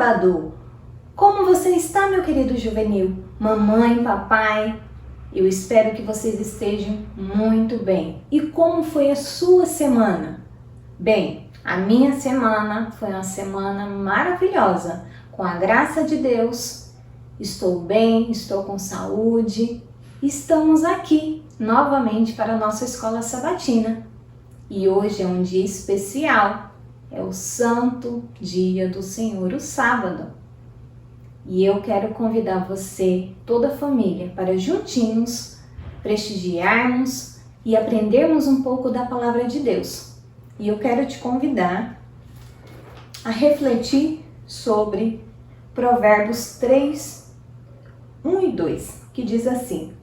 sábado! Como você está, meu querido juvenil? Mamãe, papai, eu espero que vocês estejam muito bem. E como foi a sua semana? Bem, a minha semana foi uma semana maravilhosa. Com a graça de Deus, estou bem, estou com saúde. Estamos aqui novamente para a nossa escola sabatina. E hoje é um dia especial. É o Santo Dia do Senhor, o sábado. E eu quero convidar você, toda a família, para juntinhos prestigiarmos e aprendermos um pouco da palavra de Deus. E eu quero te convidar a refletir sobre Provérbios 3, 1 e 2, que diz assim: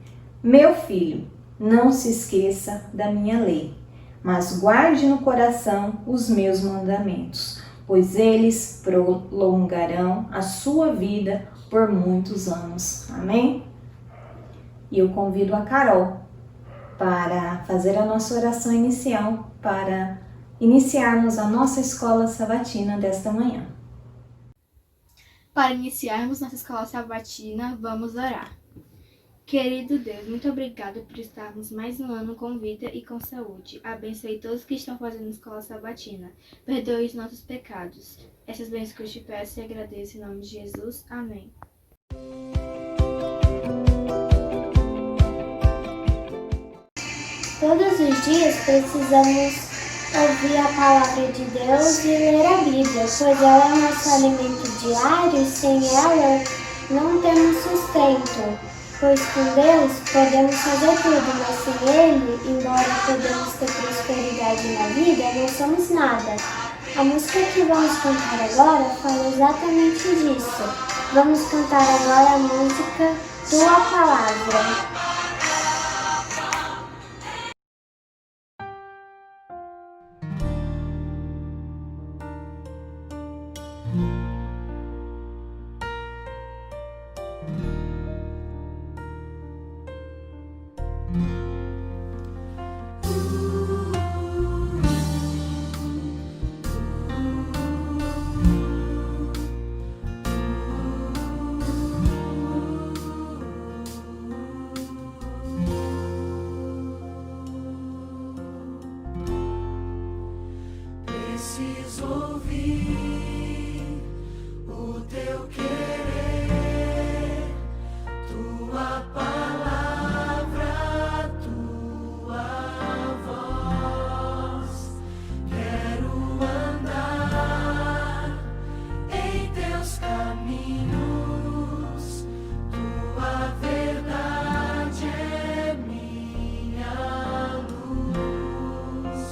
Meu filho, não se esqueça da minha lei, mas guarde no coração os meus mandamentos, pois eles prolongarão a sua vida por muitos anos. Amém? E eu convido a Carol para fazer a nossa oração inicial, para iniciarmos a nossa escola sabatina desta manhã. Para iniciarmos nossa escola sabatina, vamos orar. Querido Deus, muito obrigado por estarmos mais um ano com vida e com saúde. Abençoe todos que estão fazendo escola sabatina. Perdoe os nossos pecados. Essas bênçãos que eu te peço e agradeço em nome de Jesus. Amém. Todos os dias precisamos ouvir a palavra de Deus e ler a Bíblia, pois ela é o nosso alimento diário e sem ela não temos sustento. Pois com Deus podemos fazer tudo, mas sem Ele, embora podemos ter prosperidade na vida, não somos nada. A música que vamos cantar agora fala exatamente disso. Vamos cantar agora a música Tua Palavra. Preciso ouvir o teu querer, tua palavra, tua voz. Quero andar em teus caminhos, tua verdade é minha luz.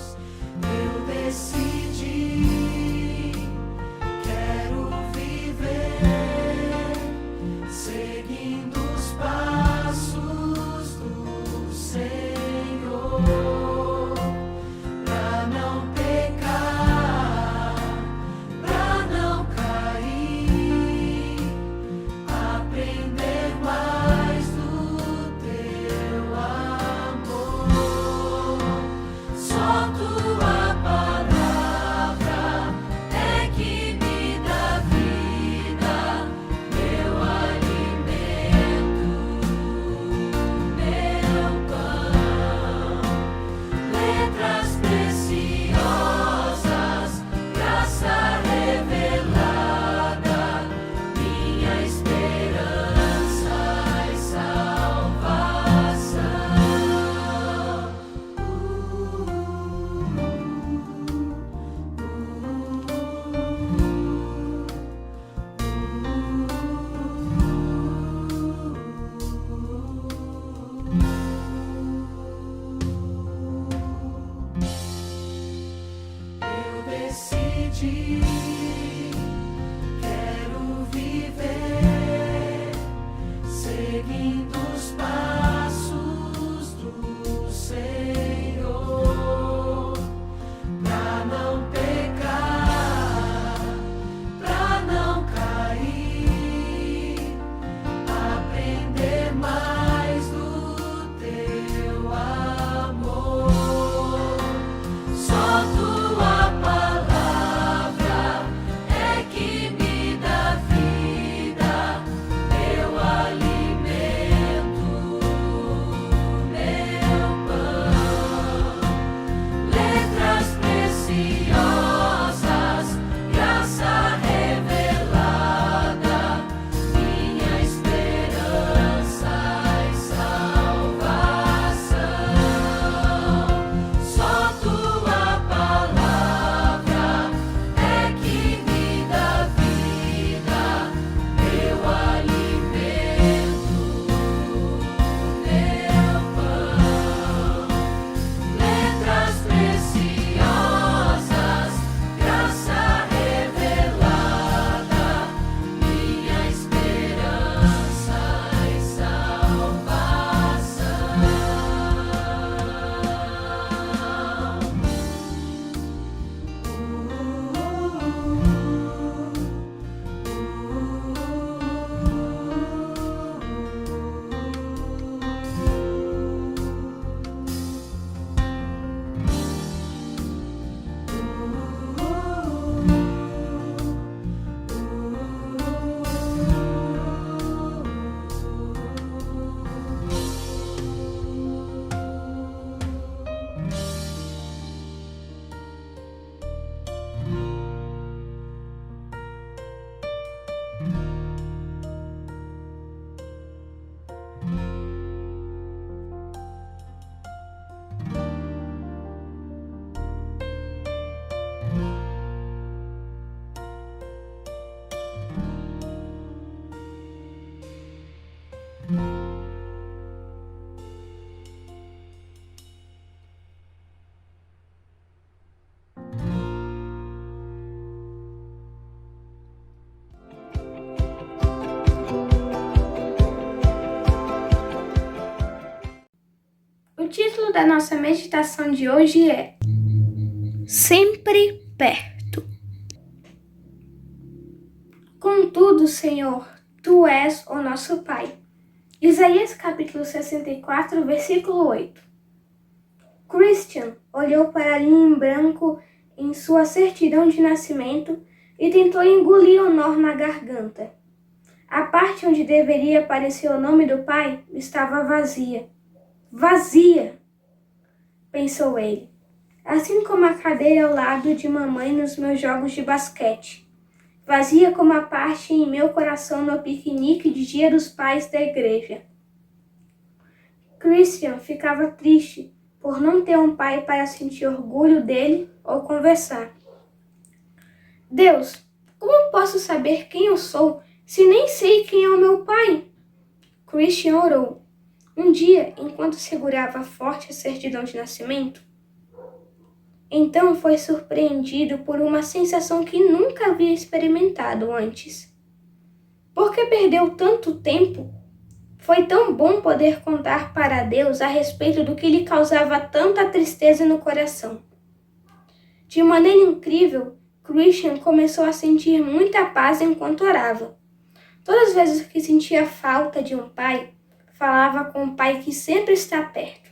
Eu decidi, quero viver seguindo os passos título da nossa meditação de hoje é Sempre Perto. Contudo, Senhor, Tu és o nosso Pai. Isaías capítulo 64, versículo 8. Christian olhou para a linha em branco em sua certidão de nascimento e tentou engolir o nó na garganta. A parte onde deveria aparecer o nome do pai estava vazia. Vazia! Pensou ele. Assim como a cadeira ao lado de mamãe nos meus jogos de basquete. Vazia como a parte em meu coração no piquenique de Dia dos Pais da igreja. Christian ficava triste por não ter um pai para sentir orgulho dele ou conversar. Deus, como posso saber quem eu sou se nem sei quem é o meu pai? Christian orou. Um dia, enquanto segurava forte a certidão de nascimento, então foi surpreendido por uma sensação que nunca havia experimentado antes. Por que perdeu tanto tempo? Foi tão bom poder contar para Deus a respeito do que lhe causava tanta tristeza no coração. De maneira incrível, Christian começou a sentir muita paz enquanto orava. Todas as vezes que sentia falta de um pai, falava com o pai que sempre está perto.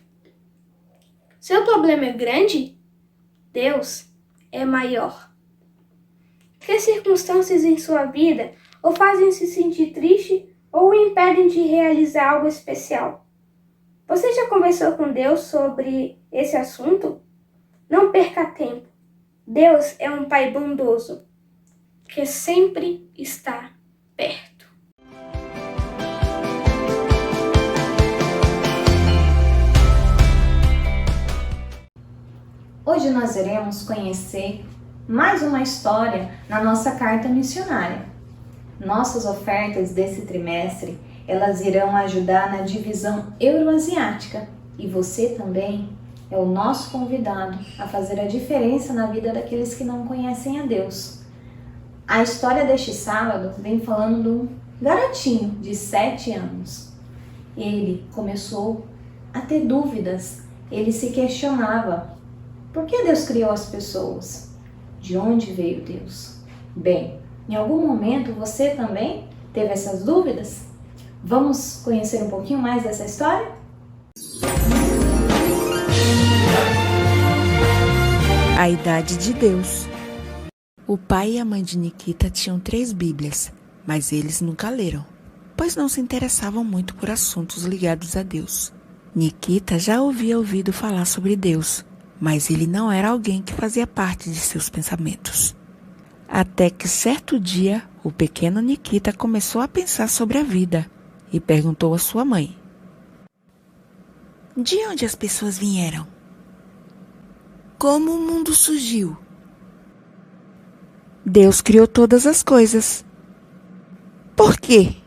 Seu problema é grande? Deus é maior. Que circunstâncias em sua vida o fazem se sentir triste ou o impedem de realizar algo especial? Você já conversou com Deus sobre esse assunto? Não perca tempo. Deus é um Pai bondoso, que sempre está perto. Hoje nós iremos conhecer mais uma história na nossa carta missionária. Nossas ofertas desse trimestre, elas irão ajudar na divisão euroasiática e você também é o nosso convidado a fazer a diferença na vida daqueles que não conhecem a Deus. A história deste sábado vem falando de um garotinho de 7 anos. Ele começou a ter dúvidas, ele se questionava: por que Deus criou as pessoas? De onde veio Deus? Bem, em algum momento você também teve essas dúvidas? Vamos conhecer um pouquinho mais dessa história? A idade de Deus. O pai e a mãe de Nikita tinham 3 Bíblias, mas eles nunca leram, pois não se interessavam muito por assuntos ligados a Deus. Nikita já havia ouvido falar sobre Deus, mas ele não era alguém que fazia parte de seus pensamentos. Até que certo dia, o pequeno Nikita começou a pensar sobre a vida e perguntou à sua mãe: de onde as pessoas vieram? Como o mundo surgiu? Deus criou todas as coisas. Por quê?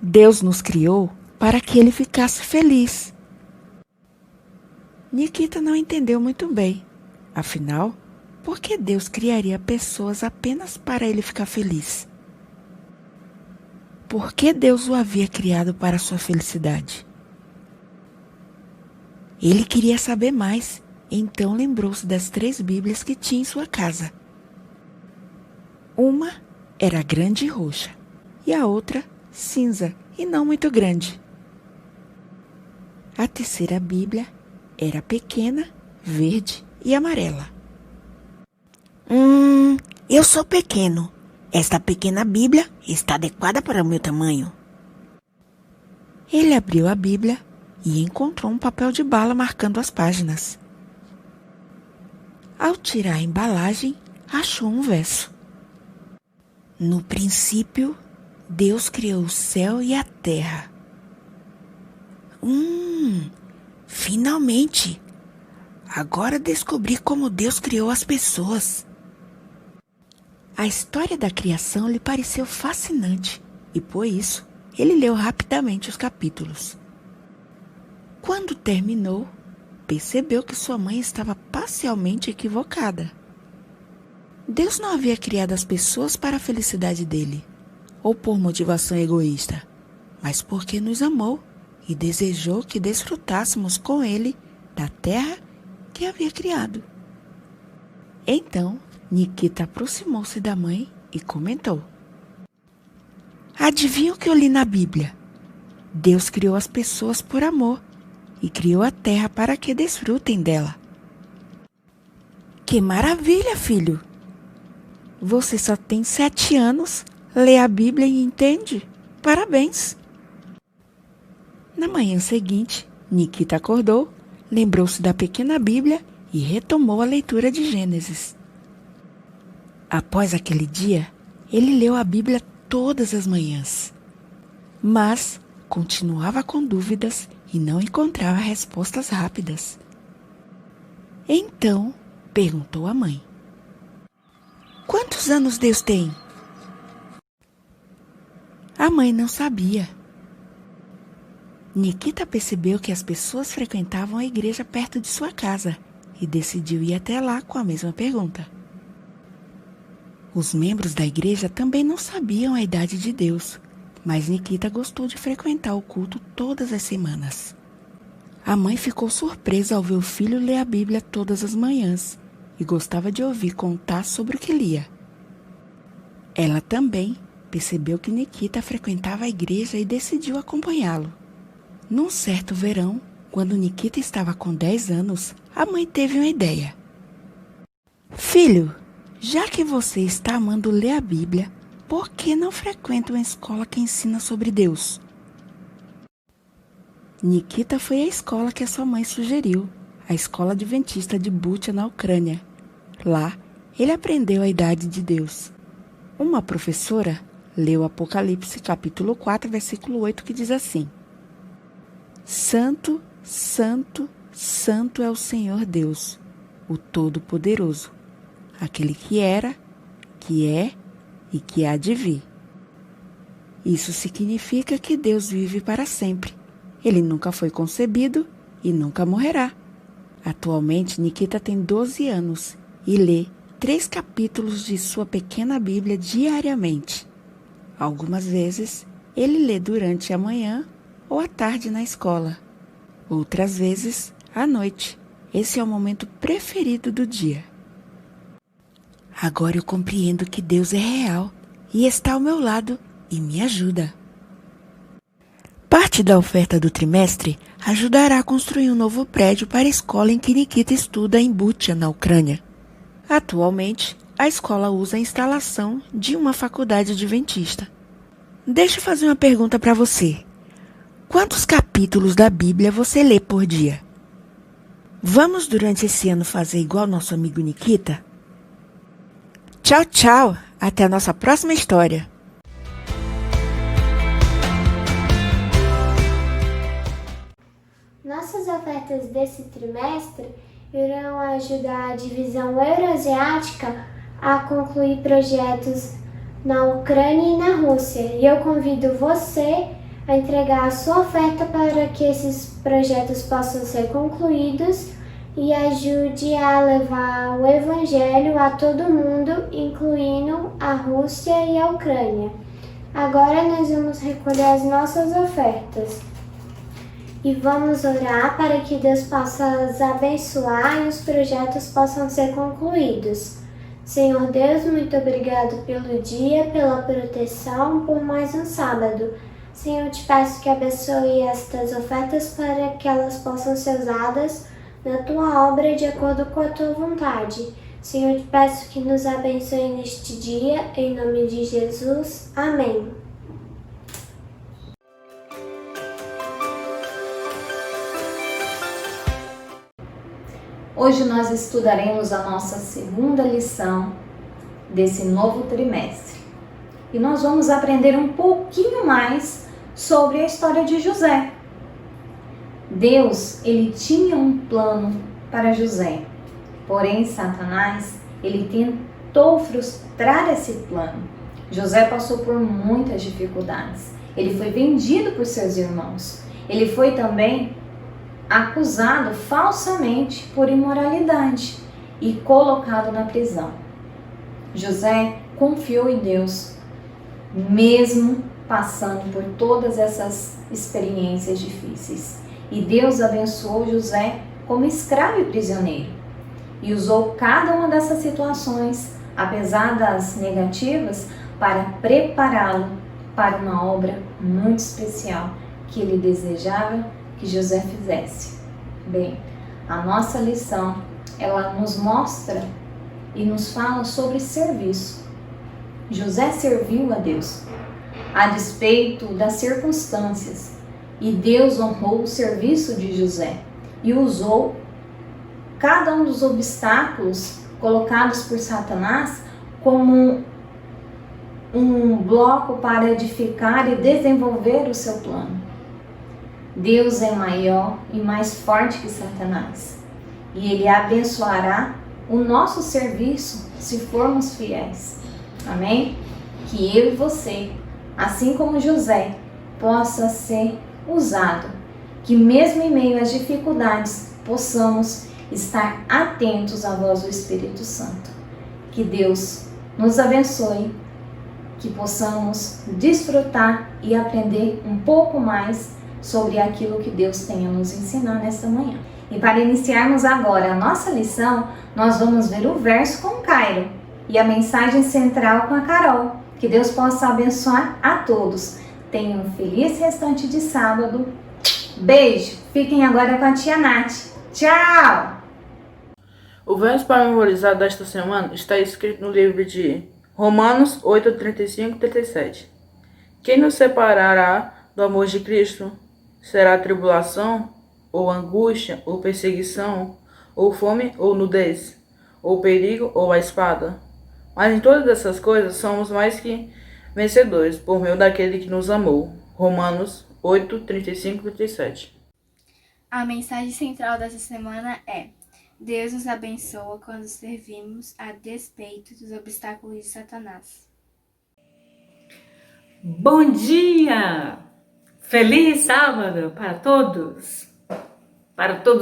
Deus nos criou para que ele ficasse feliz. Nikita não entendeu muito bem. Afinal, por que Deus criaria pessoas apenas para ele ficar feliz? Por que Deus o havia criado para sua felicidade? Ele queria saber mais, então lembrou-se das 3 Bíblias que tinha em sua casa. Uma era grande e roxa, e a outra cinza e não muito grande. A terceira Bíblia era pequena, verde e amarela. Eu sou pequeno. Esta pequena Bíblia está adequada para o meu tamanho. Ele abriu a Bíblia e encontrou um papel de bala marcando as páginas. Ao tirar a embalagem, achou um verso. No princípio, Deus criou o céu e a terra. Finalmente! Agora descobri como Deus criou as pessoas. A história da criação lhe pareceu fascinante e, por isso, ele leu rapidamente os capítulos. Quando terminou, percebeu que sua mãe estava parcialmente equivocada. Deus não havia criado as pessoas para a felicidade dele, ou por motivação egoísta, mas porque nos amou e desejou que desfrutássemos com ele da terra que havia criado. Então, Nikita aproximou-se da mãe e comentou: Adivinha o que eu li na Bíblia? Deus criou as pessoas por amor e criou a terra para que desfrutem dela. Que maravilha, filho! Você só tem 7 anos, lê a Bíblia e entende? Parabéns! Na manhã seguinte, Nikita acordou, lembrou-se da pequena Bíblia e retomou a leitura de Gênesis. Após aquele dia, ele leu a Bíblia todas as manhãs, mas continuava com dúvidas e não encontrava respostas rápidas. Então, perguntou à mãe: Quantos anos Deus tem? A mãe não sabia. Nikita percebeu que as pessoas frequentavam a igreja perto de sua casa e decidiu ir até lá com a mesma pergunta. Os membros da igreja também não sabiam a idade de Deus, mas Nikita gostou de frequentar o culto todas as semanas. A mãe ficou surpresa ao ver o filho ler a Bíblia todas as manhãs e gostava de ouvir contar sobre o que lia. Ela também percebeu que Nikita frequentava a igreja e decidiu acompanhá-lo. Num certo verão, quando Nikita estava com 10 anos, a mãe teve uma ideia. Filho, já que você está amando ler a Bíblia, por que não frequenta uma escola que ensina sobre Deus? Nikita foi à escola que a sua mãe sugeriu, a Escola Adventista de Bucha, na Ucrânia. Lá, ele aprendeu a idade de Deus. Uma professora leu Apocalipse capítulo 4, versículo 8, que diz assim: Santo, Santo, Santo é o Senhor Deus, o Todo-Poderoso, aquele que era, que é e que há de vir. Isso significa que Deus vive para sempre. Ele nunca foi concebido e nunca morrerá. Atualmente, Nikita tem 12 anos e lê 3 capítulos de sua pequena Bíblia diariamente. Algumas vezes, ele lê durante a manhã ou à tarde na escola. Outras vezes, à noite. Esse é o momento preferido do dia. Agora eu compreendo que Deus é real e está ao meu lado e me ajuda. Parte da oferta do trimestre ajudará a construir um novo prédio para a escola em que Nikita estuda em Bucha, na Ucrânia. Atualmente, a escola usa a instalação de uma faculdade adventista. Deixa eu fazer uma pergunta para você. Quantos capítulos da Bíblia você lê por dia? Vamos durante esse ano fazer igual nosso amigo Nikita? Tchau, tchau! Até a nossa próxima história! Nossas ofertas desse trimestre irão ajudar a divisão euroasiática a concluir projetos na Ucrânia e na Rússia. E eu convido você a entregar a sua oferta para que esses projetos possam ser concluídos e ajude a levar o Evangelho a todo mundo, incluindo a Rússia e a Ucrânia. Agora nós vamos recolher as nossas ofertas. E vamos orar para que Deus possa os abençoar e os projetos possam ser concluídos. Senhor Deus, muito obrigado pelo dia, pela proteção, por mais um sábado. Senhor, eu te peço que abençoe estas ofertas para que elas possam ser usadas na tua obra de acordo com a tua vontade. Senhor, eu te peço que nos abençoe neste dia, em nome de Jesus. Amém. Hoje nós estudaremos a nossa segunda lição desse novo trimestre. E nós vamos aprender um pouquinho mais sobre a história de José. Deus, ele tinha um plano para José. Porém, Satanás, ele tentou frustrar esse plano. José passou por muitas dificuldades. Ele foi vendido por seus irmãos. Ele foi também acusado falsamente por imoralidade e colocado na prisão. José confiou em Deus, mesmo passando por todas essas experiências difíceis. E Deus abençoou José como escravo e prisioneiro. E usou cada uma dessas situações, apesar das negativas, para prepará-lo para uma obra muito especial que ele desejava que José fizesse. Bem, a nossa lição, ela nos mostra e nos fala sobre serviço. José serviu a Deus, a despeito das circunstâncias, e Deus honrou o serviço de José e usou cada um dos obstáculos colocados por Satanás como um bloco para edificar e desenvolver o seu plano. Deus é maior e mais forte que Satanás, e Ele abençoará o nosso serviço se formos fiéis. Amém? Que eu e você, assim como José, possa ser usado, que mesmo em meio às dificuldades, possamos estar atentos à voz do Espírito Santo. Que Deus nos abençoe, que possamos desfrutar e aprender um pouco mais sobre aquilo que Deus tem a nos ensinar nesta manhã. E para iniciarmos agora a nossa lição, nós vamos ver o verso com Cairo e a mensagem central com a Carol. Que Deus possa abençoar a todos. Tenham um feliz restante de sábado. Beijo! Fiquem agora com a tia Nath. Tchau! O verso para memorizar desta semana está escrito no livro de Romanos 8, 35 e 37. Quem nos separará do amor de Cristo? Será tribulação, ou angústia, ou perseguição, ou fome, ou nudez, ou perigo, ou a espada? Mas em todas essas coisas somos mais que vencedores, por meio daquele que nos amou. Romanos 8, 35 e 37. A mensagem central dessa semana é: Deus nos abençoa quando servimos a despeito dos obstáculos de Satanás. Bom dia! Feliz sábado para todos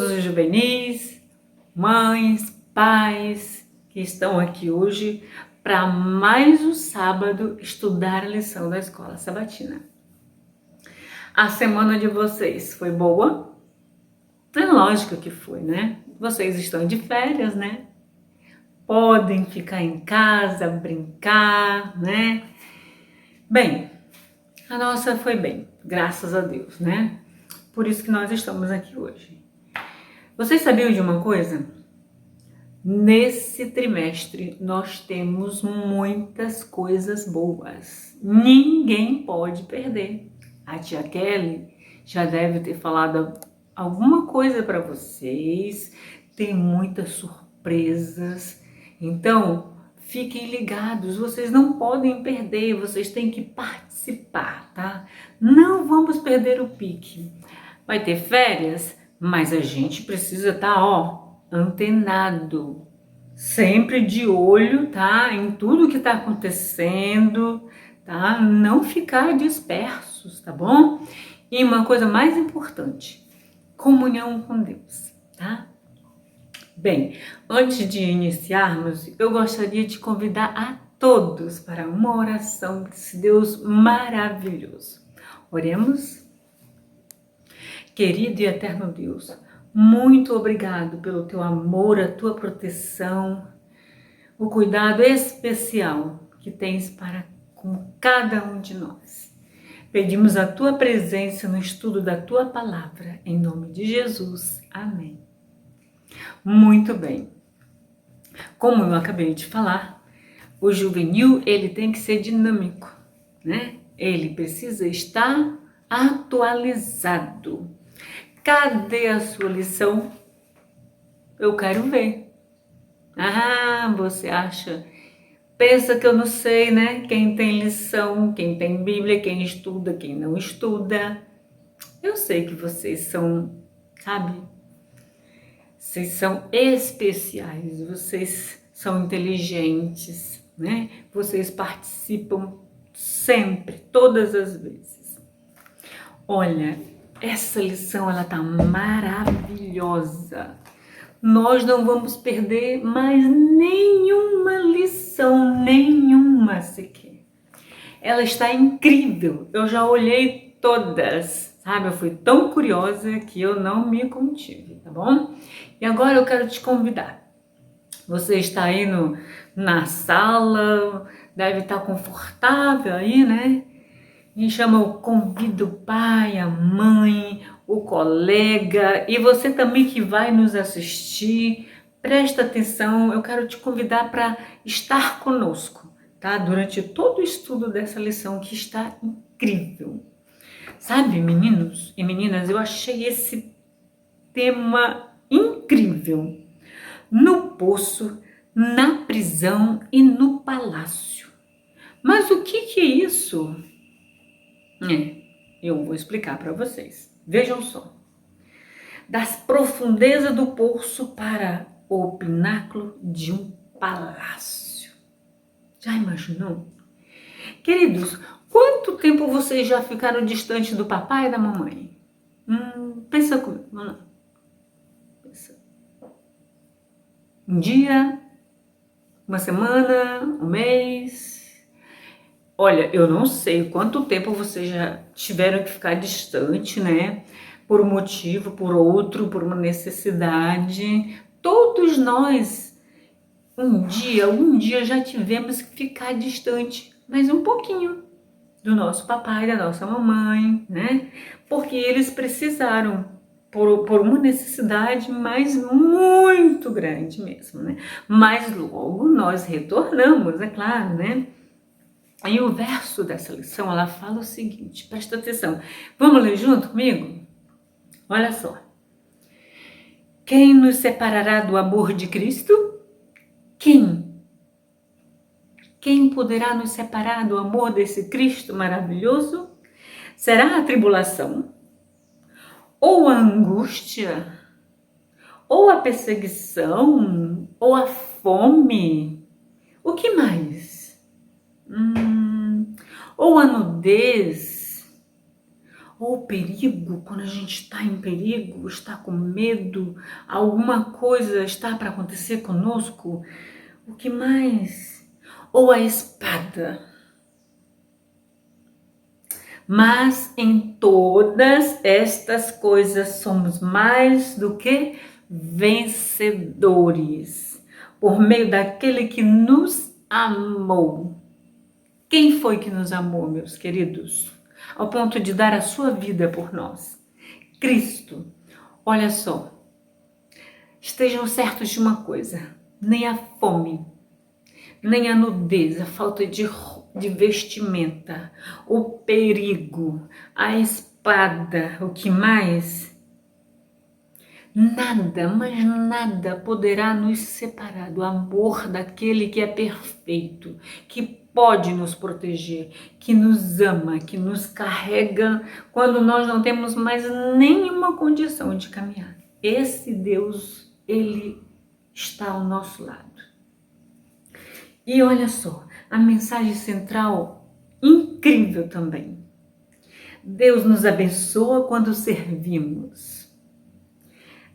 os juvenis, mães, pais que estão aqui hoje para mais um sábado estudar a lição da Escola Sabatina. A semana de vocês foi boa? É lógico que foi, né? Vocês estão de férias, né? Podem ficar em casa, brincar, né? Bem, a nossa foi bem, graças a Deus, né? Por isso que nós estamos aqui hoje. Vocês sabiam de uma coisa? Nesse trimestre nós temos muitas coisas boas. Ninguém pode perder. A tia Kelly já deve ter falado alguma coisa para vocês. Tem muitas surpresas. Então, fiquem ligados, vocês não podem perder, vocês têm que participar, tá? Não vamos perder o pique. Vai ter férias, mas a gente precisa estar, antenado, sempre de olho, tá? Em tudo que tá acontecendo, tá? Não ficar dispersos, tá bom? E uma coisa mais importante, comunhão com Deus, tá? Bem, antes de iniciarmos, eu gostaria de convidar a todos para uma oração desse Deus maravilhoso. Oremos. Querido e eterno Deus, muito obrigado pelo teu amor, a tua proteção, o cuidado especial que tens para com cada um de nós. Pedimos a tua presença no estudo da tua palavra, em nome de Jesus. Amém. Muito bem. Como eu acabei de falar, o juvenil ele tem que ser dinâmico, né? Ele precisa estar atualizado. Cadê a sua lição? Eu quero ver. Ah, você acha? Pensa que eu não sei, né? Quem tem lição, quem tem Bíblia, quem estuda, quem não estuda. Eu sei que vocês são, sabe? Vocês são especiais, vocês são inteligentes, né? Vocês participam sempre, todas as vezes. Olha, essa lição, ela tá maravilhosa. Nós não vamos perder mais nenhuma lição, nenhuma sequer. ela está incrível. Eu já olhei todas, sabe? Eu fui tão curiosa que eu não me contive, tá bom? E agora eu quero te convidar. Você está aí na sala, deve estar confortável aí, né? Me chama, convida o pai, a mãe, o colega e você também que vai nos assistir. Presta atenção, eu quero te convidar para estar conosco, tá? Durante todo o estudo dessa lição que está incrível. Sabe, meninos e meninas, eu achei esse tema incrível. No poço, na prisão e no palácio. Mas o que é isso? Eu vou explicar para vocês. Vejam só. Das profundezas do poço para o pináculo de um palácio. Já imaginou? Queridos, quanto tempo vocês já ficaram distantes do papai e da mamãe? Pensa comigo. Vamos lá. Pensa. Um dia, uma semana, um mês. Olha, eu não sei quanto tempo vocês já tiveram que ficar distante, né? Por um motivo, por outro, por uma necessidade. Todos nós, algum dia já tivemos que ficar distante, mas um pouquinho do nosso papai, da nossa mamãe, né? Porque eles precisaram, por uma necessidade, mas muito grande mesmo, né? Mas logo nós retornamos, é claro, né? Aí o verso dessa lição, ela fala o seguinte, presta atenção. Vamos ler junto comigo? Olha só. Quem nos separará do amor de Cristo? Quem? Quem poderá nos separar do amor desse Cristo maravilhoso? Será a tribulação? Ou a angústia? Ou a perseguição? Ou a fome? O que mais? Ou a nudez, ou o perigo, quando a gente está em perigo, está com medo, alguma coisa está para acontecer conosco, o que mais? Ou a espada. Mas em todas estas coisas somos mais do que vencedores, por meio daquele que nos amou. Quem foi que nos amou, meus queridos? Ao ponto de dar a sua vida por nós? Cristo. Olha só, estejam certos de uma coisa, nem a fome, nem a nudez, a falta de vestimenta, o perigo, a espada, o que mais? Nada, mas nada poderá nos separar do amor daquele que é perfeito, que pode nos proteger, que nos ama, que nos carrega quando nós não temos mais nenhuma condição de caminhar. Esse Deus, ele está ao nosso lado. E olha só, a mensagem central, incrível também. Deus nos abençoa quando servimos,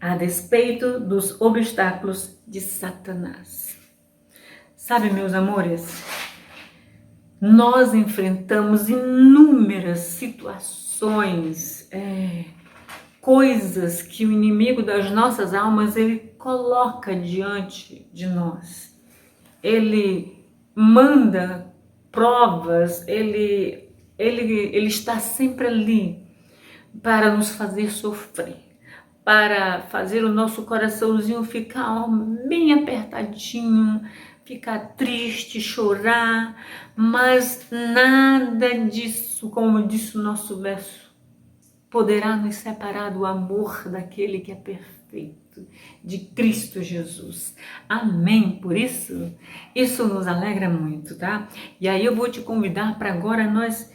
a despeito dos obstáculos de Satanás. Sabe, meus amores, nós enfrentamos inúmeras situações, coisas que o inimigo das nossas almas, ele coloca diante de nós. Ele manda provas, ele está sempre ali para nos fazer sofrer, para fazer o nosso coraçãozinho ficar bem apertadinho, ficar triste, chorar, mas nada disso, como disse o nosso verso, poderá nos separar do amor daquele que é perfeito, de Cristo Jesus. Amém? Por isso nos alegra muito, tá? E aí eu vou te convidar para agora nós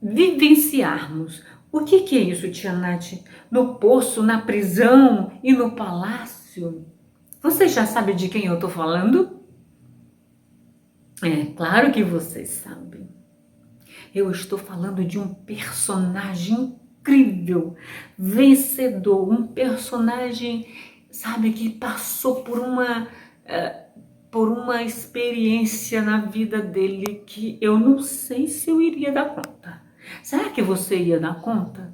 vivenciarmos. O que é isso, tia Nath? No poço, na prisão e no palácio? Você já sabe de quem eu estou falando? É claro que vocês sabem. Eu estou falando de um personagem incrível, vencedor, um personagem, sabe, que passou por por uma experiência na vida dele que eu não sei se eu iria dar conta. Será que você ia dar conta?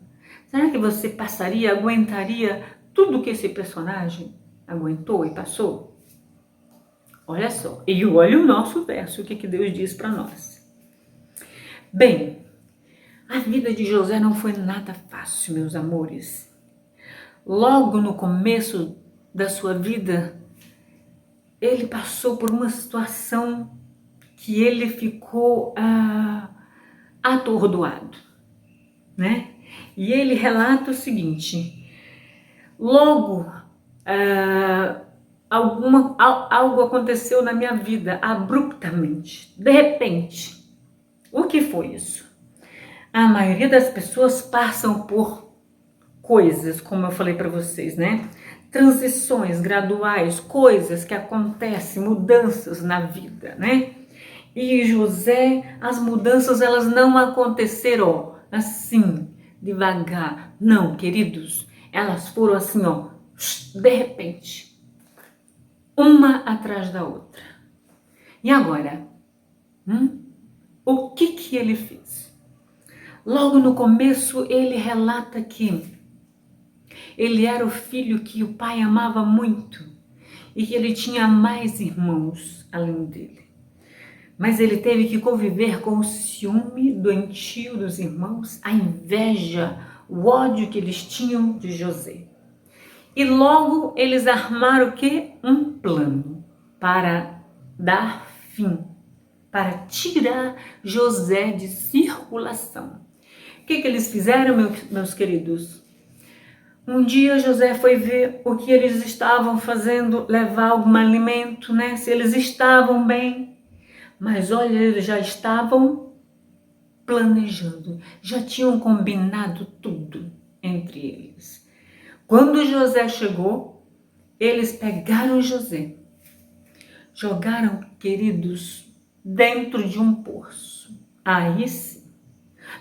Será que você passaria, aguentaria tudo que esse personagem aguentou e passou? Olha só, e olha o nosso verso, o que Deus diz para nós. Bem, a vida de José não foi nada fácil, meus amores. Logo no começo da sua vida, ele passou por uma situação que ele ficou atordoado, né? E ele relata o seguinte: logo algo aconteceu na minha vida abruptamente, de repente. O que foi isso? A maioria das pessoas passam por coisas, como eu falei para vocês, né? Transições graduais, coisas que acontecem, mudanças na vida, né? E José, as mudanças elas não aconteceram assim, devagar. Não, queridos, elas foram assim, ó, de repente, uma atrás da outra. E agora, o que ele fez? Logo no começo ele relata que ele era o filho que o pai amava muito e que ele tinha mais irmãos além dele. Mas ele teve que conviver com o ciúme doentio dos irmãos, a inveja, o ódio que eles tinham de José. E logo eles armaram o quê? Um plano para dar fim, para tirar José de circulação. O que eles fizeram, meus queridos? Um dia José foi ver o que eles estavam fazendo, levar algum alimento, né? Se eles estavam bem. Mas olha, eles já estavam planejando, já tinham combinado tudo entre eles. Quando José chegou, eles pegaram José, jogaram, queridos, dentro de um poço. Aí sim,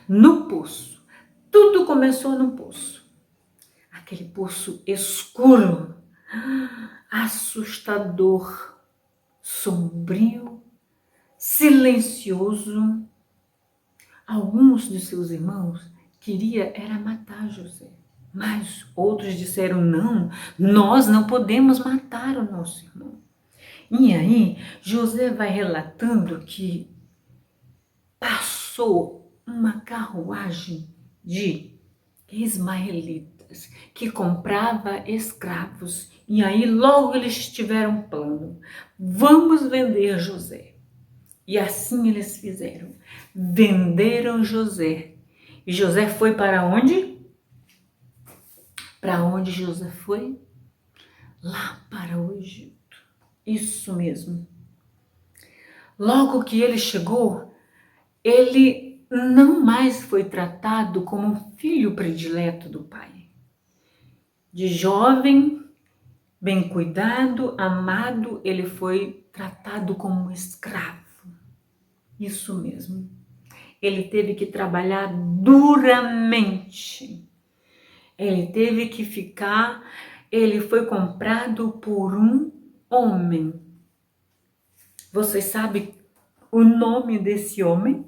no poço, tudo começou no poço. Aquele poço escuro, assustador, sombrio, silencioso. Alguns de seus irmãos queriam era matar José, mas outros disseram: não, nós não podemos matar o nosso irmão. E aí José vai relatando que passou uma carruagem de ismaelitas que comprava escravos, e aí logo eles tiveram um plano: vamos vender José. E assim eles fizeram, venderam José. E José foi para onde? Para onde José foi? Lá para o Egito. Isso mesmo. Logo que ele chegou, ele não mais foi tratado como um filho predileto do pai. De jovem, bem cuidado, amado, ele foi tratado como um escravo. Isso mesmo. Ele teve que trabalhar duramente. Ele teve que ficar, ele foi comprado por um homem. Vocês sabem o nome desse homem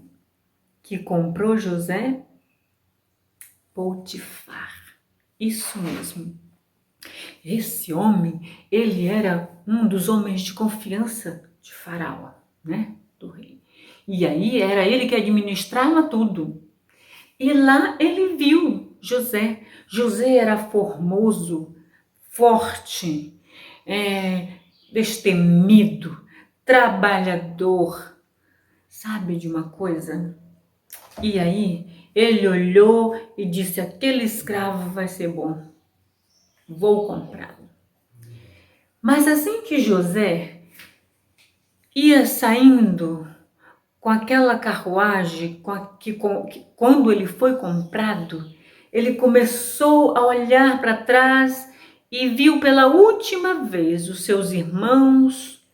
que comprou José? Potifar. Isso mesmo. Esse homem, ele era um dos homens de confiança de Faraó, né? Do rei. E aí era ele que administrava tudo. E lá ele viu José. José era formoso, forte, destemido, trabalhador. Sabe de uma coisa? E aí ele olhou e disse: aquele escravo vai ser bom. Vou comprá-lo. Mas assim que José ia saindo com aquela carruagem, quando ele foi comprado, ele começou a olhar para trás e viu pela última vez os seus irmãos,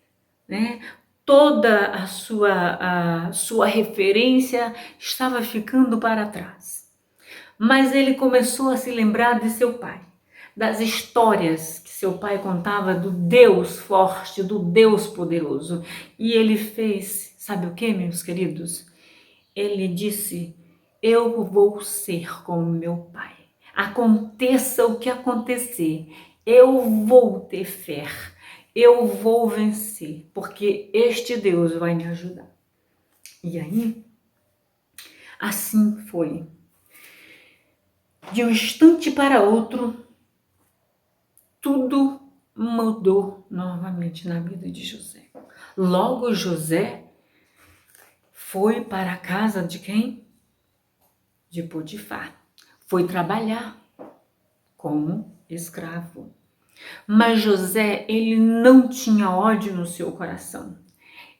né? Toda a sua referência estava ficando para trás. Mas ele começou a se lembrar de seu pai. das histórias que seu pai contava do Deus forte, do Deus poderoso. E ele fez, sabe o que, meus queridos? Ele disse: eu vou ser como meu pai. Aconteça o que acontecer, eu vou ter fé, eu vou vencer, porque este Deus vai me ajudar. E aí, assim foi. De um instante para outro, tudo mudou novamente na vida de José. Logo José foi para a casa de quem? De Potifar. Foi trabalhar como escravo. Mas José, ele não tinha ódio no seu coração.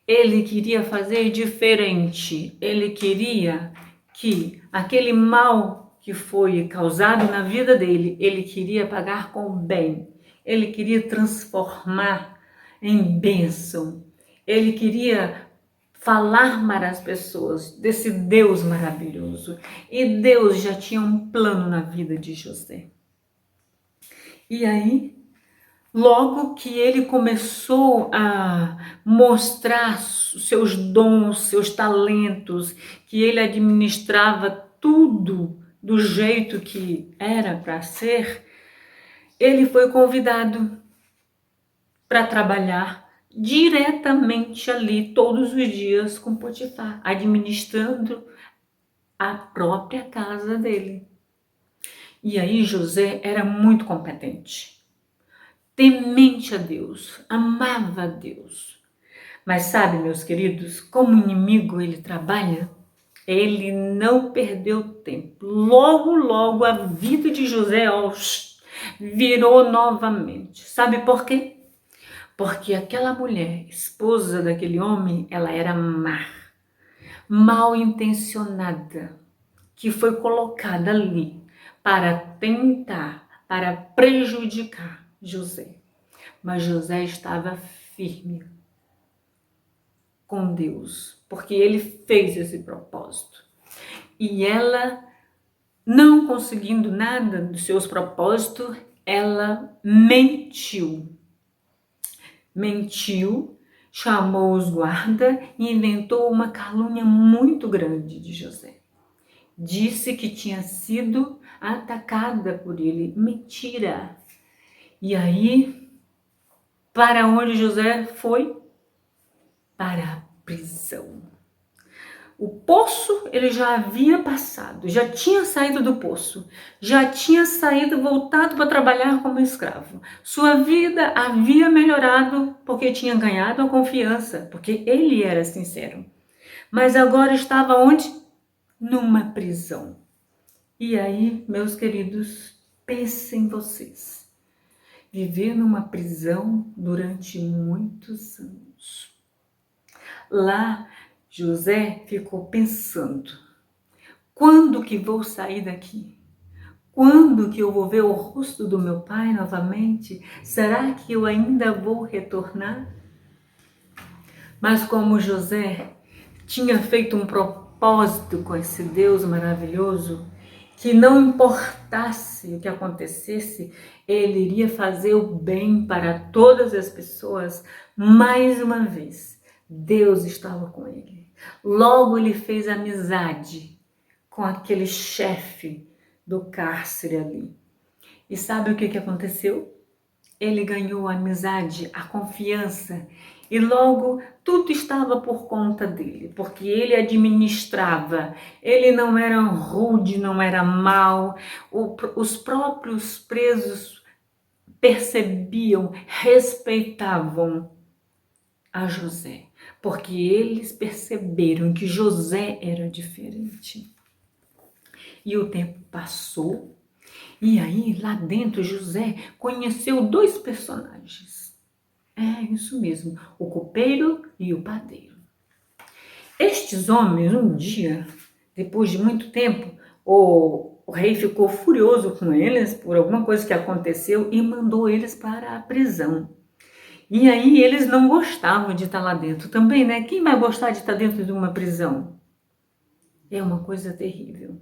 Ele queria fazer diferente. Ele queria que aquele mal que foi causado na vida dele, ele queria pagar com o bem. Ele queria transformar em bênção. Ele queria falar para as pessoas desse Deus maravilhoso. E Deus já tinha um plano na vida de José. E aí, logo que ele começou a mostrar os seus dons, seus talentos, que ele administrava tudo do jeito que era para ser, ele foi convidado para trabalhar diretamente ali todos os dias com Potifar, administrando a própria casa dele. E aí José era muito competente, temente a Deus, amava a Deus. Mas sabe, meus queridos, como inimigo ele trabalha, ele não perdeu tempo. Logo a vida de José virou novamente. Sabe por quê? Porque aquela mulher, esposa daquele homem, ela era má, mal intencionada, que foi colocada ali para tentar, para prejudicar José. Mas José estava firme com Deus, porque ele fez esse propósito. E ela, não conseguindo nada dos seus propósitos, ela mentiu. Chamou os guardas e inventou uma calúnia muito grande de José. Disse que tinha sido atacada por ele. Mentira! E aí, para onde José foi? Para a prisão. O poço ele já havia passado, já tinha saído do poço, já tinha saído, voltado para trabalhar como escravo. Sua vida havia melhorado porque tinha ganhado a confiança, porque ele era sincero. Mas agora estava onde? Numa prisão. E aí, meus queridos, pensem vocês. Viver numa prisão durante muitos anos. Lá, José ficou pensando, quando que vou sair daqui? Quando que eu vou ver o rosto do meu pai novamente? Será que eu ainda vou retornar? Mas como José tinha feito um propósito com esse Deus maravilhoso, que não importasse o que acontecesse, ele iria fazer o bem para todas as pessoas. Mais uma vez, Deus estava com ele. Logo ele fez amizade com aquele chefe do cárcere ali. E sabe o que aconteceu? Ele ganhou a amizade, a confiança, e logo tudo estava por conta dele, porque ele administrava, ele não era rude, não era mau, os próprios presos percebiam, respeitavam a José, porque eles perceberam que José era diferente. E o tempo passou, e aí lá dentro José conheceu dois personagens. É isso mesmo, o copeiro e o padeiro. Estes homens, um dia, depois de muito tempo, o rei ficou furioso com eles por alguma coisa que aconteceu e mandou eles para a prisão. E aí eles não gostavam de estar lá dentro também, né? Quem vai gostar de estar dentro de uma prisão? É uma coisa terrível.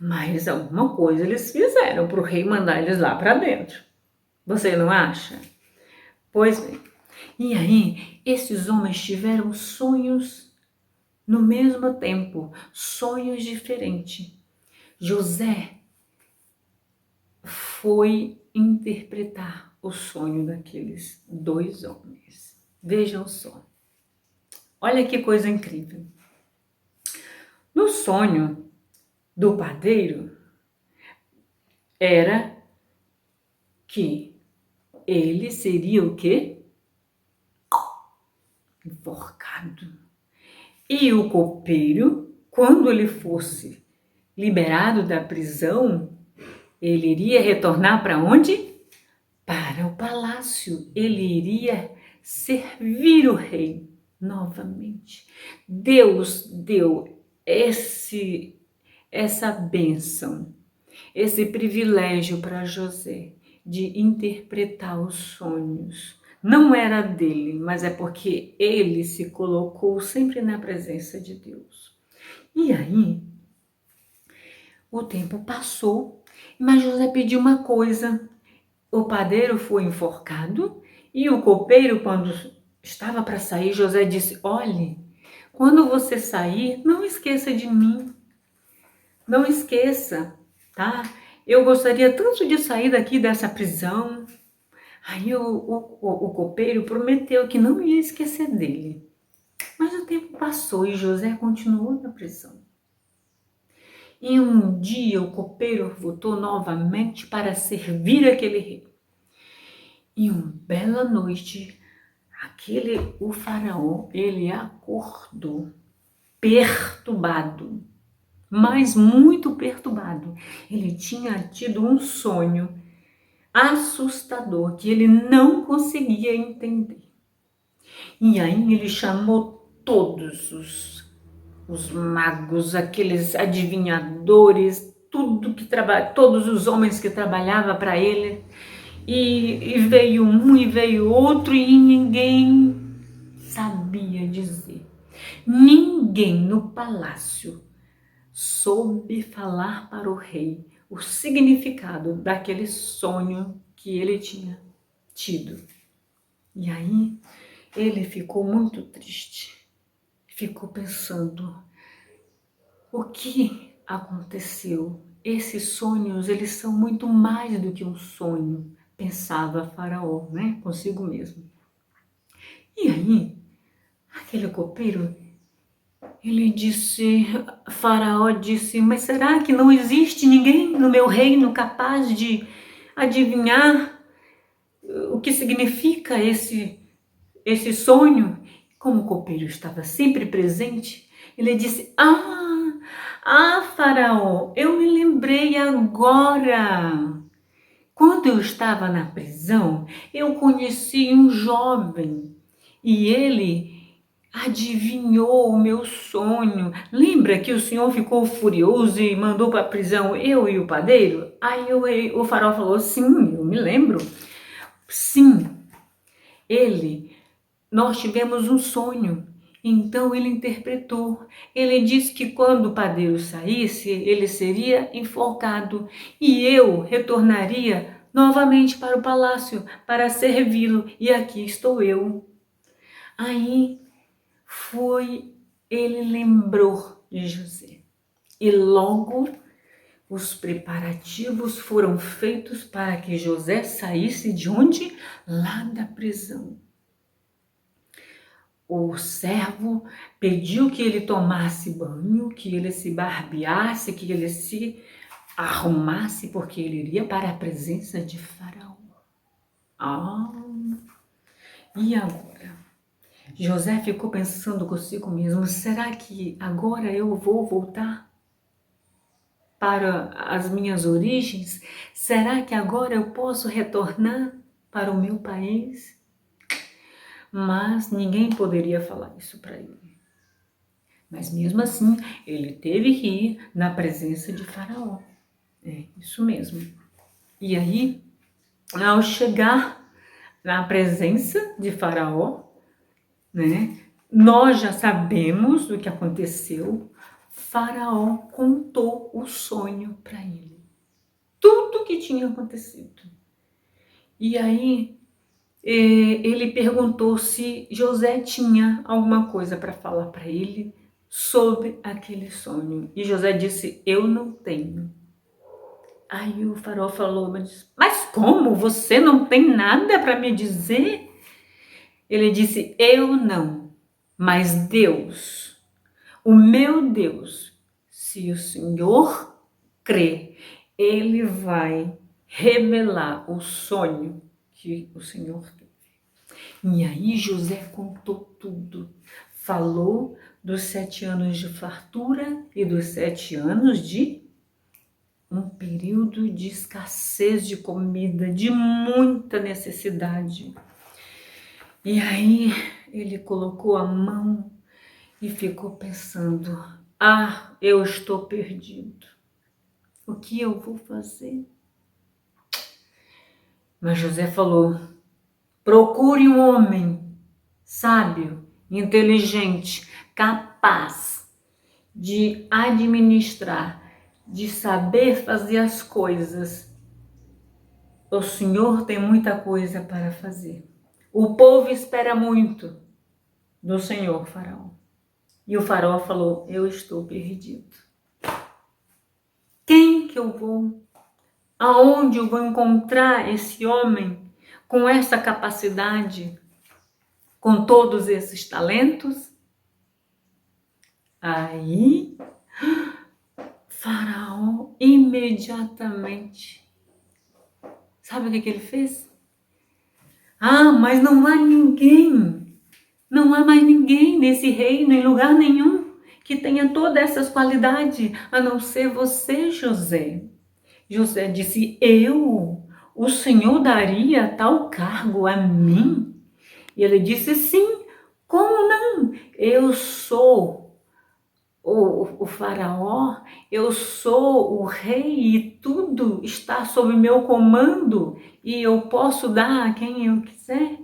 Mas alguma coisa eles fizeram para o rei mandar eles lá para dentro. Você não acha? Pois bem. E aí, esses homens tiveram sonhos no mesmo tempo, sonhos diferentes. José foi interpretar o sonho daqueles dois homens. Vejam só. Olha que coisa incrível. No sonho do padeiro, era que ele seria o quê? Enforcado. E o copeiro, quando ele fosse liberado da prisão, ele iria retornar para onde? Para o palácio. Ele iria servir o rei novamente. Deus deu essa bênção, esse privilégio para José de interpretar os sonhos. Não era dele, mas é porque ele se colocou sempre na presença de Deus. E aí, o tempo passou, mas José pediu uma coisa. O padeiro foi enforcado e o copeiro, quando estava para sair, José disse: olhe, quando você sair, não esqueça de mim. Não esqueça, tá? Eu gostaria tanto de sair daqui dessa prisão. Aí o copeiro prometeu que não ia esquecer dele. Mas o tempo passou e José continuou na prisão. E um dia o copeiro voltou novamente para servir aquele rei. E uma bela noite, o faraó, ele acordou perturbado, mas muito perturbado. Ele tinha tido um sonho assustador que ele não conseguia entender. E aí ele chamou todos os magos, aqueles adivinhadores, todos os homens que trabalhavam para ele. E veio um e veio outro e ninguém sabia dizer. Ninguém no palácio soube falar para o rei o significado daquele sonho que ele tinha tido. E aí ele ficou muito triste. Ficou pensando: o que aconteceu? Esses sonhos, eles são muito mais do que um sonho, pensava Faraó, né? Consigo mesmo. E aí, aquele copeiro, Faraó disse: mas será que não existe ninguém no meu reino capaz de adivinhar o que significa esse sonho? Como o copeiro estava sempre presente, ele disse: Faraó, eu me lembrei agora. Quando eu estava na prisão, eu conheci um jovem e ele adivinhou o meu sonho. Lembra que o senhor ficou furioso e mandou para a prisão eu e o padeiro? Aí o faraó falou: sim, eu me lembro. Sim, nós tivemos um sonho. Então ele interpretou. Ele disse que quando o padeiro saísse, ele seria enforcado e eu retornaria novamente para o palácio para servi-lo. E aqui estou eu. Aí ele lembrou de José. E logo os preparativos foram feitos para que José saísse de onde? Lá da prisão. O servo pediu que ele tomasse banho, que ele se barbeasse, que ele se arrumasse, porque ele iria para a presença de Faraó. E agora? José ficou pensando consigo mesmo: será que agora eu vou voltar para as minhas origens? Será que agora eu posso retornar para o meu país? Mas ninguém poderia falar isso para ele. Mas mesmo assim, ele teve que ir na presença de Faraó. É isso mesmo. E aí, ao chegar na presença de Faraó, né, nós já sabemos do que aconteceu. Faraó contou o sonho para ele. Tudo que tinha acontecido. E aí ele perguntou se José tinha alguma coisa para falar para ele sobre aquele sonho. E José disse: eu não tenho. Aí o faraó falou: mas como? Você não tem nada para me dizer? Ele disse: eu não, mas Deus, o meu Deus, se o Senhor crê, Ele vai revelar o sonho que o Senhor teve. E aí José contou tudo. Falou dos 7 anos de fartura e dos 7 anos de um período de escassez de comida, de muita necessidade. E aí ele colocou a mão e ficou pensando: ah, eu estou perdido. O que eu vou fazer? Mas José falou: procure um homem sábio, inteligente, capaz de administrar, de saber fazer as coisas. O Senhor tem muita coisa para fazer. O povo espera muito do Senhor, faraó. E o faraó falou: eu estou perdido. Quem que eu vou? Aonde eu vou encontrar esse homem com essa capacidade, com todos esses talentos? Aí, faraó imediatamente, sabe o que ele fez? Ah, mas não há ninguém, não há mais ninguém nesse reino, em lugar nenhum, que tenha todas essas qualidades, a não ser você, José. José disse: o Senhor daria tal cargo a mim? E ele disse: sim, como não? Eu sou o faraó, eu sou o rei e tudo está sob meu comando e eu posso dar a quem eu quiser.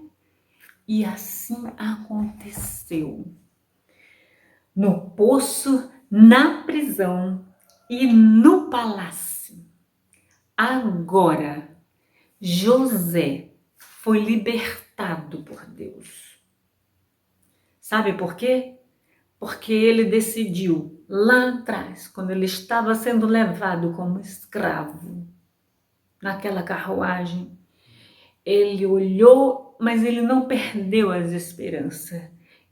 E assim aconteceu. No poço, na prisão e no palácio. Agora, José foi libertado por Deus. Sabe por quê? Porque ele decidiu lá atrás, quando ele estava sendo levado como escravo naquela carruagem, ele olhou, mas ele não perdeu as esperanças.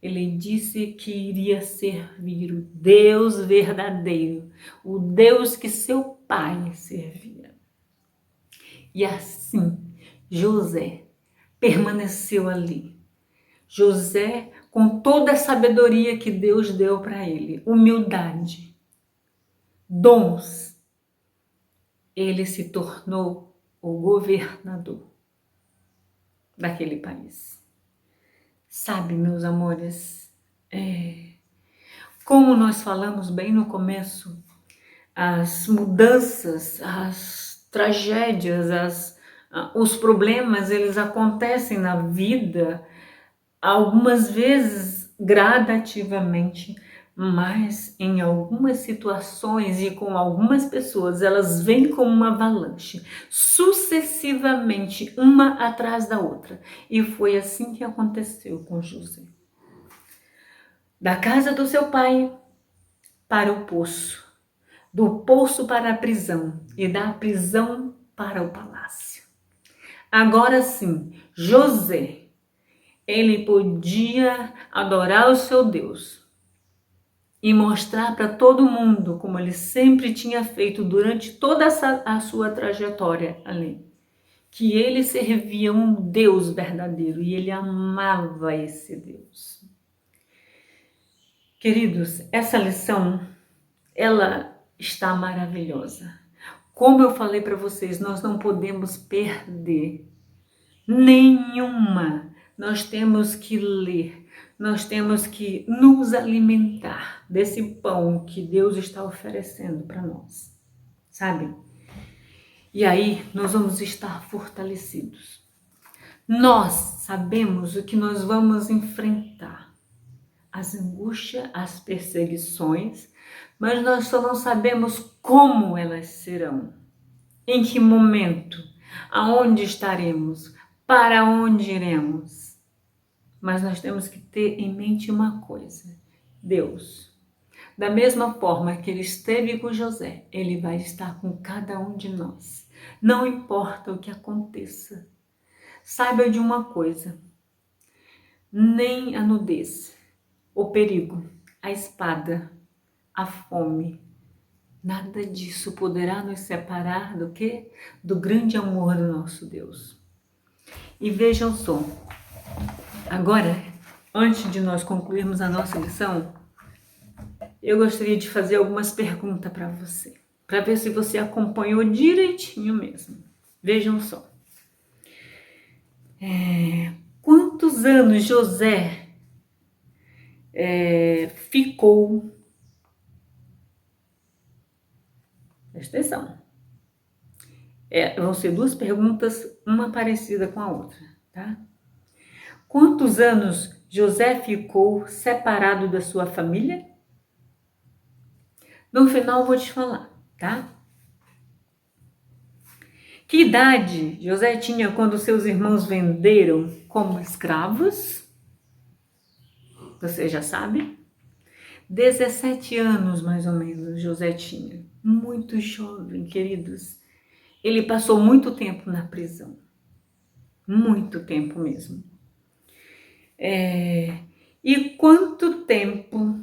Ele disse que iria servir o Deus verdadeiro, o Deus que seu pai servia. E assim, José permaneceu ali. José, com toda a sabedoria que Deus deu para ele, humildade, dons, ele se tornou o governador daquele país. Sabe, meus amores, como nós falamos bem no começo, as mudanças, as tragédias, os problemas, eles acontecem na vida, algumas vezes gradativamente, mas em algumas situações e com algumas pessoas, elas vêm como uma avalanche, sucessivamente, uma atrás da outra. E foi assim que aconteceu com José. Da casa do seu pai para o poço, do poço para a prisão e da prisão para o palácio. Agora sim, José, ele podia adorar o seu Deus e mostrar para todo mundo, como ele sempre tinha feito durante toda a sua trajetória ali, que ele servia um Deus verdadeiro e ele amava esse Deus. Queridos, essa lição, ela está maravilhosa. Como eu falei para vocês, nós não podemos perder nenhuma. Nós temos que ler, nós temos que nos alimentar desse pão que Deus está oferecendo para nós, sabe? E aí nós vamos estar fortalecidos. Nós sabemos o que nós vamos enfrentar, as angústias, as perseguições, mas nós só não sabemos como elas serão, em que momento, aonde estaremos, para onde iremos. Mas nós temos que ter em mente uma coisa: Deus, da mesma forma que Ele esteve com José, Ele vai estar com cada um de nós. Não importa o que aconteça. Saiba de uma coisa: nem a nudez, o perigo, a espada, a fome, nada disso poderá nos separar do quê? Do grande amor do nosso Deus. E vejam só, agora, antes de nós concluirmos a nossa lição, eu gostaria de fazer algumas perguntas para você, para ver se você acompanhou direitinho mesmo. Vejam só. Quantos anos José ficou? Presta atenção. Vão ser duas perguntas, uma parecida com a outra, tá? Quantos anos José ficou separado da sua família? No final eu vou te falar, tá? Que idade José tinha quando seus irmãos venderam como escravos? Você já sabe? 17 anos, mais ou menos, José tinha. Muito jovem, queridos. Ele passou muito tempo na prisão. Muito tempo mesmo. E quanto tempo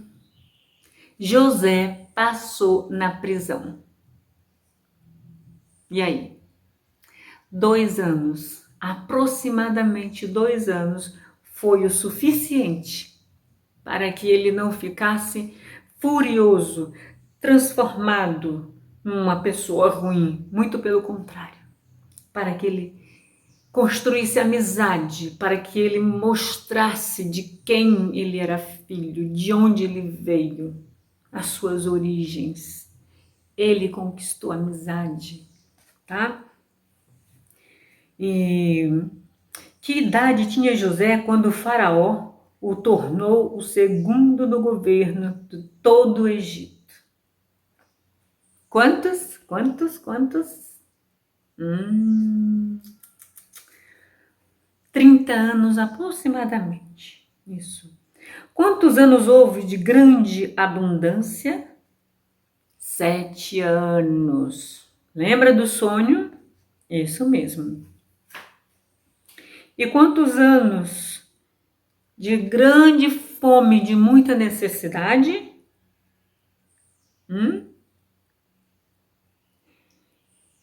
José passou na prisão? E aí? 2 anos. Aproximadamente 2 anos foi o suficiente para que ele não ficasse furioso, transformado numa pessoa ruim. Muito pelo contrário. Para que ele construísse amizade, para que ele mostrasse de quem ele era filho, de onde ele veio, as suas origens. Ele conquistou amizade, tá? E que idade tinha José quando o faraó o tornou o segundo no governo de todo o Egito? Quantos? 30 anos aproximadamente. Isso. Quantos anos houve de grande abundância? 7 anos. Lembra do sonho? Isso mesmo. E quantos anos de grande fome, de muita necessidade?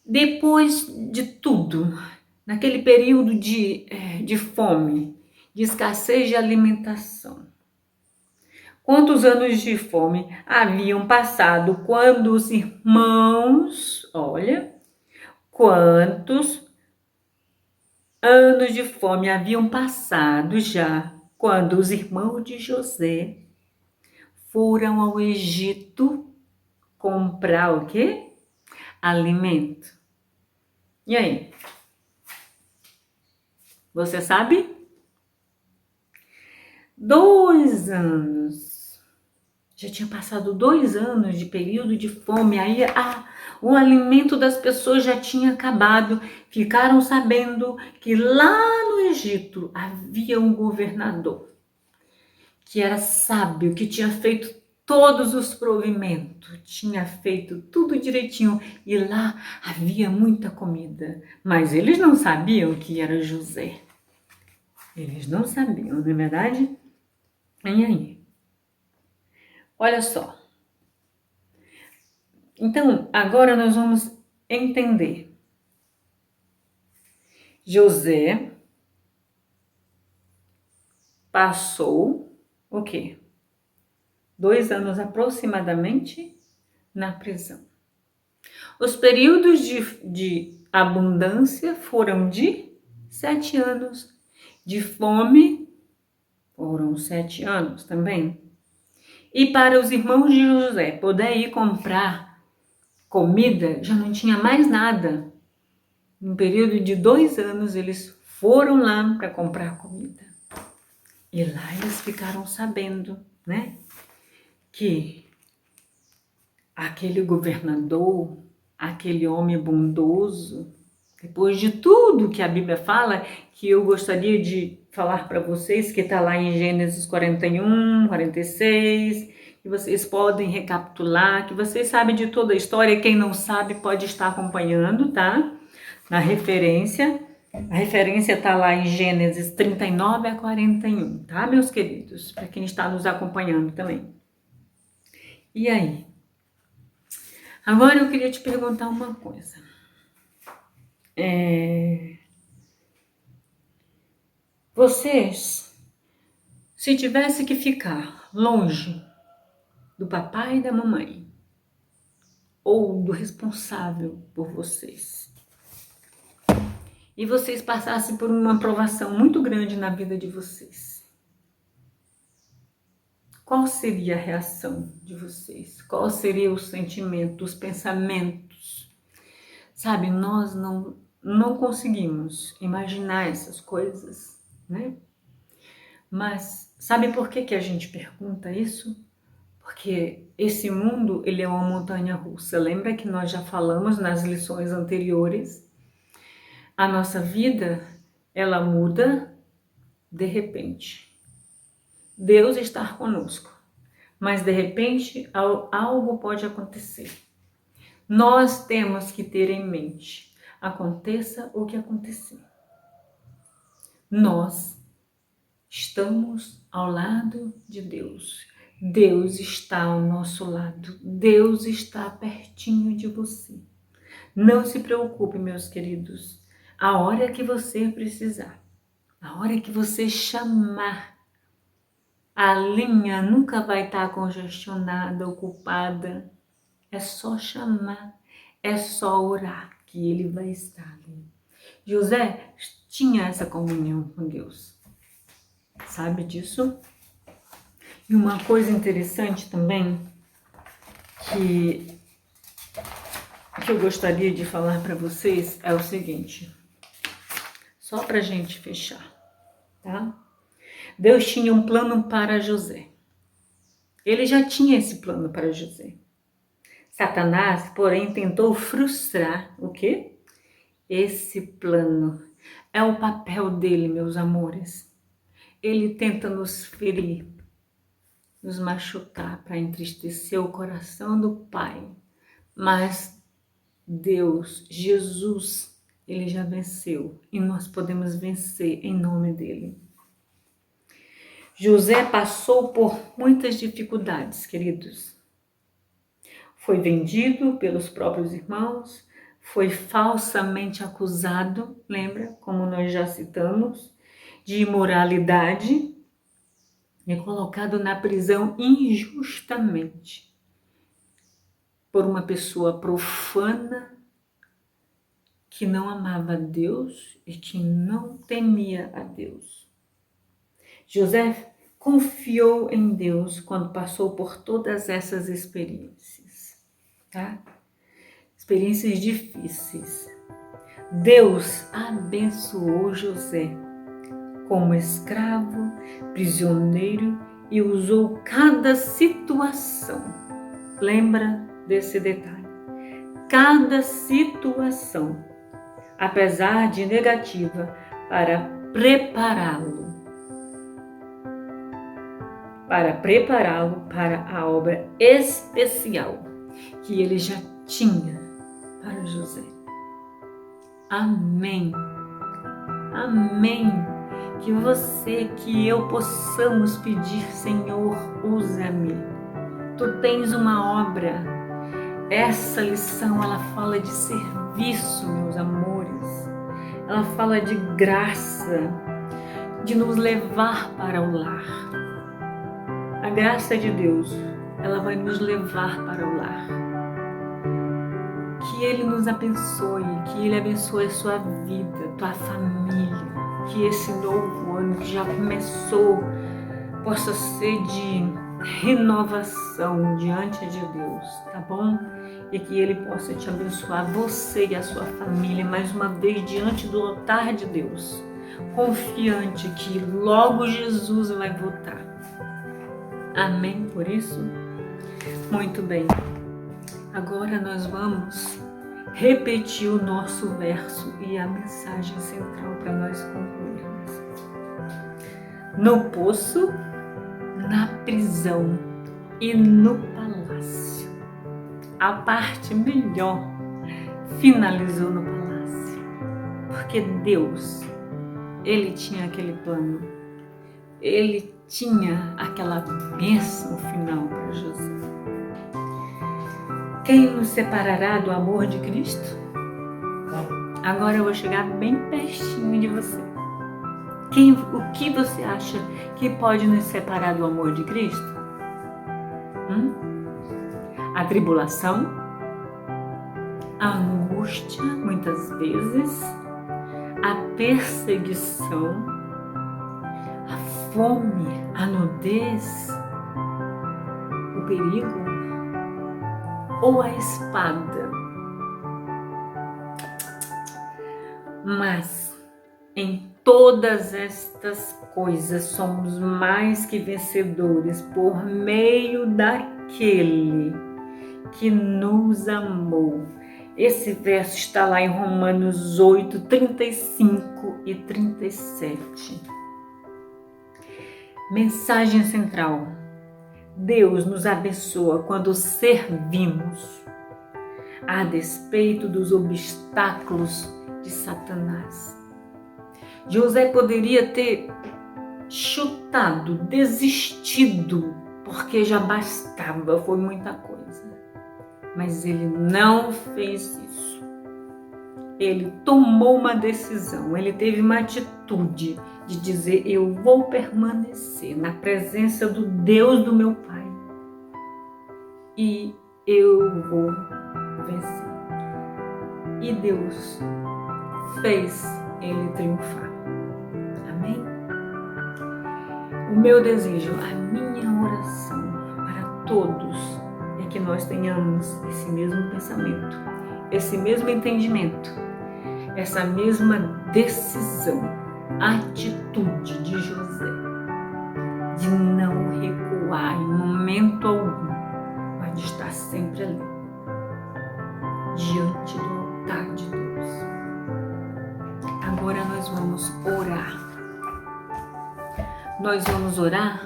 Depois de tudo, naquele período de fome, de escassez de alimentação, quantos anos de fome haviam passado quando os irmãos, quantos anos de fome haviam passado já quando os irmãos de José foram ao Egito comprar o quê? Alimento. E aí? Você sabe? 2 anos. Já tinha passado 2 anos de período de fome. Aí o alimento das pessoas já tinha acabado. Ficaram sabendo que lá no Egito havia um governador que era sábio, que tinha feito todos os provimentos, tinha feito tudo direitinho e lá havia muita comida. Mas eles não sabiam que era José. Eles não sabiam, não é verdade? E aí? Olha só. Então, agora nós vamos entender. José passou o quê? 2 anos aproximadamente na prisão. Os períodos de abundância foram de 7 anos. De fome foram 7 anos também. E para os irmãos de José poder ir comprar comida, já não tinha mais nada. No período de 2 anos, eles foram lá para comprar comida. E lá eles ficaram sabendo, né? Que aquele governador, aquele homem bondoso, Depois de tudo que a Bíblia fala, que eu gostaria de falar para vocês, que está lá em Gênesis 41, 46, que vocês podem recapitular, que vocês sabem de toda a história. Quem não sabe pode estar acompanhando, tá? Na referência. A referência está lá em Gênesis 39 a 41, tá, meus queridos? Para quem está nos acompanhando também. E aí? Agora eu queria te perguntar uma coisa. Vocês, se tivesse que ficar longe do papai e da mamãe, ou do responsável por vocês, e vocês passassem por uma provação muito grande na vida de vocês, qual seria a reação de vocês? Qual seria o sentimento, os pensamentos? Sabe, nós não conseguimos imaginar essas coisas, né? Mas sabe por que a gente pergunta isso? Porque esse mundo, ele é uma montanha-russa. Lembra que nós já falamos nas lições anteriores? A nossa vida, ela muda de repente. Deus está conosco, mas de repente algo pode acontecer. Nós temos que ter em mente, aconteça o que acontecer, nós estamos ao lado de Deus. Deus está ao nosso lado. Deus está pertinho de você. Não se preocupe, meus queridos. A hora que você precisar, a hora que você chamar, a linha nunca vai estar congestionada, ocupada. É só chamar, é só orar que ele vai estar ali. José tinha essa comunhão com Deus. Sabe disso? E uma coisa interessante também que eu gostaria de falar para vocês é o seguinte, só para a gente fechar, tá? Deus tinha um plano para José. Ele já tinha esse plano para José. Satanás, porém, tentou frustrar o quê? Esse plano. É o papel dele, meus amores. Ele tenta nos ferir, nos machucar para entristecer o coração do Pai. Mas Deus, Jesus, ele já venceu e nós podemos vencer em nome dele. José passou por muitas dificuldades, queridos. Foi vendido pelos próprios irmãos, foi falsamente acusado, lembra, como nós já citamos, de imoralidade e colocado na prisão injustamente por uma pessoa profana que não amava a Deus e que não temia a Deus. José confiou em Deus quando passou por todas essas experiências, tá? Experiências difíceis. Deus abençoou José como escravo, prisioneiro e usou cada situação. Lembra desse detalhe? Cada situação, apesar de negativa, para prepará-lo para a obra especial que ele já tinha para José. Amém. Amém. Que você, que eu possamos pedir, Senhor, usa-me. Tu tens uma obra. Essa lição, ela fala de serviço, meus amores. Ela fala de graça, de nos levar para o lar. A graça de Deus, ela vai nos levar para o lar. Que Ele nos abençoe, que Ele abençoe a sua vida, tua família. Que esse novo ano que já começou possa ser de renovação diante de Deus, tá bom? E que Ele possa te abençoar, você e a sua família, mais uma vez diante do altar de Deus, confiante que logo Jesus vai voltar. Amém por isso? Muito bem. Agora nós vamos repetir o nosso verso e a mensagem central para nós concluirmos. No poço, na prisão e no palácio. A parte melhor finalizou no palácio, porque Deus, Ele tinha aquele plano, Ele tinha aquela bênção final para José. Quem nos separará do amor de Cristo? Agora eu vou chegar bem pertinho de você. O que você acha que pode nos separar do amor de Cristo? A tribulação, a angústia, muitas vezes, a perseguição, a fome, a nudez, o perigo ou a espada. Mas em todas estas coisas somos mais que vencedores por meio daquele que nos amou. Esse verso está lá em Romanos 8, 35 e 37. Mensagem central. Deus nos abençoa quando servimos, a despeito dos obstáculos de Satanás. José poderia ter chutado, desistido, porque já bastava, foi muita coisa. Mas ele não fez isso. Ele tomou uma decisão, ele teve uma atitude de dizer: eu vou permanecer na presença do Deus do meu pai e eu vou vencer. E Deus fez ele triunfar. Amém? O meu desejo, a minha oração para todos é que nós tenhamos esse mesmo pensamento, esse mesmo entendimento, essa mesma decisão, atitude de José, de não recuar em momento algum, mas de estar sempre ali, diante do altar de Deus. Agora nós vamos orar. Nós vamos orar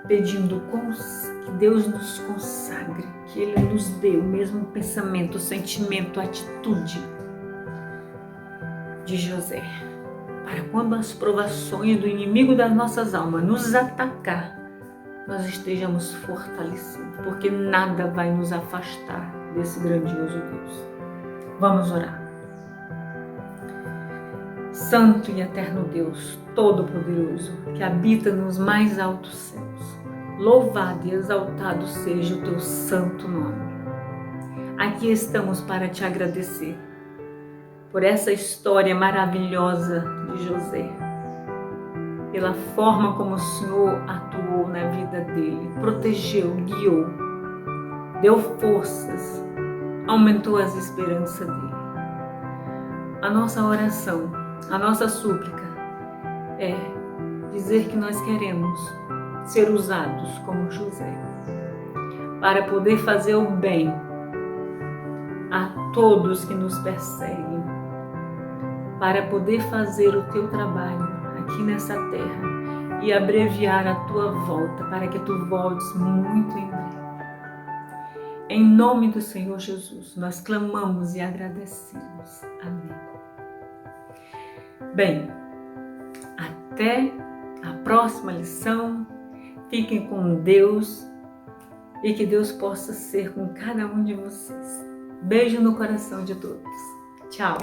pedindo que Deus nos consagre, que Ele nos dê o mesmo pensamento, sentimento, atitude de José, para quando as provações do inimigo das nossas almas nos atacar, nós estejamos fortalecidos, porque nada vai nos afastar desse grandioso Deus. Vamos orar. Santo e eterno Deus, Todo-Poderoso, que habita nos mais altos céus, louvado e exaltado seja o teu santo nome. Aqui estamos para te agradecer por essa história maravilhosa de José, pela forma como o Senhor atuou na vida dele, protegeu, guiou, deu forças, aumentou as esperanças dele. A nossa oração, a nossa súplica é dizer que nós queremos ser usados como José, para poder fazer o bem a todos que nos perseguem, para poder fazer o teu trabalho aqui nessa terra e abreviar a tua volta, para que tu voltes muito em breve. Em nome do Senhor Jesus, nós clamamos e agradecemos. Amém. Bem, até a próxima lição. Fiquem com Deus e que Deus possa ser com cada um de vocês. Beijo no coração de todos. Tchau.